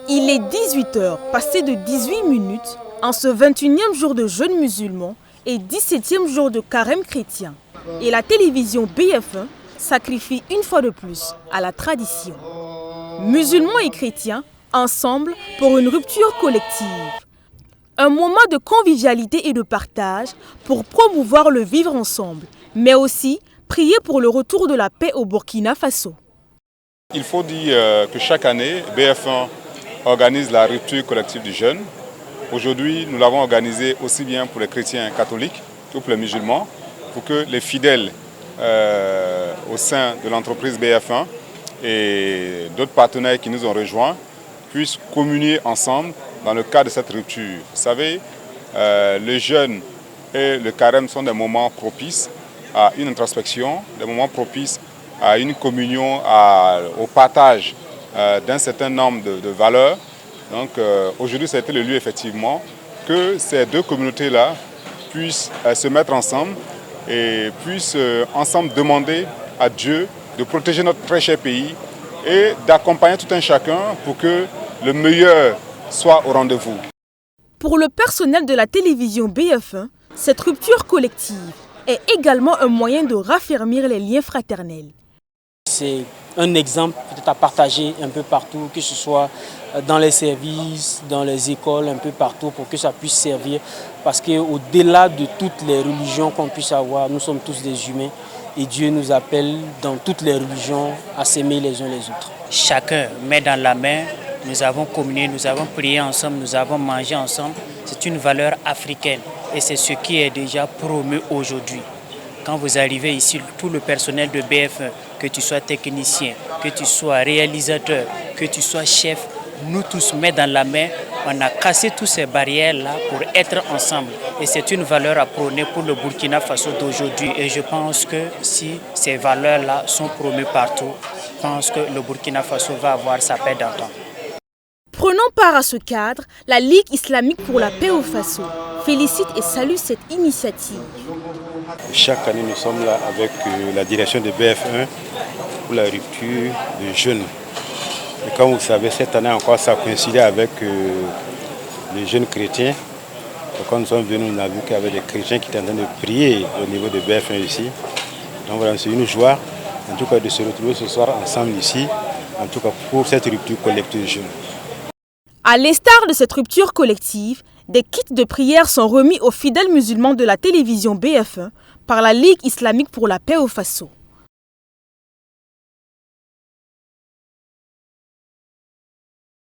Il est 18h, passé de 18 minutes, en ce 21e jour de jeûne musulman et 17e jour de carême chrétien. Et la télévision BF1 sacrifie une fois de plus à la tradition. Musulmans et chrétiens, ensemble pour une rupture collective. Un moment de convivialité et de partage pour promouvoir le vivre ensemble, mais aussi prier pour le retour de la paix au Burkina Faso. Il faut dire que chaque année, BF1 organise la rupture collective du jeûne. Aujourd'hui, nous l'avons organisé aussi bien pour les chrétiens catholiques que pour les musulmans, pour que les fidèles au sein de l'entreprise BF1 et d'autres partenaires qui nous ont rejoints puissent communier ensemble dans le cadre de cette rupture. Vous savez, le jeûne et le carême sont des moments propices à une introspection, des moments propices à une communion, au partage d'un certain nombre de valeurs. Donc aujourd'hui, ça a été le lieu effectivement que ces deux communautés-là puissent se mettre ensemble et puissent ensemble demander à Dieu de protéger notre très cher pays et d'accompagner tout un chacun pour que le meilleur soit au rendez-vous. Pour le personnel de la télévision BF1, cette rupture collective est également un moyen de raffermir les liens fraternels. C'est un exemple peut-être à partager un peu partout, que ce soit dans les services, dans les écoles, un peu partout, pour que ça puisse servir. Parce qu'au-delà de toutes les religions qu'on puisse avoir, nous sommes tous des humains et Dieu nous appelle dans toutes les religions à s'aimer les uns les autres. Chacun met dans la main, nous avons communié, nous avons prié ensemble, nous avons mangé ensemble. C'est une valeur africaine et c'est ce qui est déjà promu aujourd'hui. Quand vous arrivez ici, tout le personnel de BF1, que tu sois technicien, que tu sois réalisateur, que tu sois chef, nous tous mettons dans la main, on a cassé toutes ces barrières-là pour être ensemble. Et c'est une valeur à prôner pour le Burkina Faso d'aujourd'hui. Et je pense que si ces valeurs-là sont promues partout, je pense que le Burkina Faso va avoir sa paix d'antan. Prenant part à ce cadre, la Ligue islamique pour la paix au Faso félicite et salue cette initiative. Chaque année, nous sommes là avec la direction de BF1 pour la rupture de jeûne. Et comme vous savez, cette année encore, ça a coïncidé avec les jeunes chrétiens. Donc, quand nous sommes venus, on a vu qu'il y avait des chrétiens qui étaient en train de prier au niveau de BF1 ici. Donc voilà, c'est une joie, en tout cas, de se retrouver ce soir ensemble ici, en tout cas pour cette rupture collective de jeûne. À l'instar de cette rupture collective, des kits de prière sont remis aux fidèles musulmans de la télévision BF1 par la Ligue islamique pour la paix au Faso.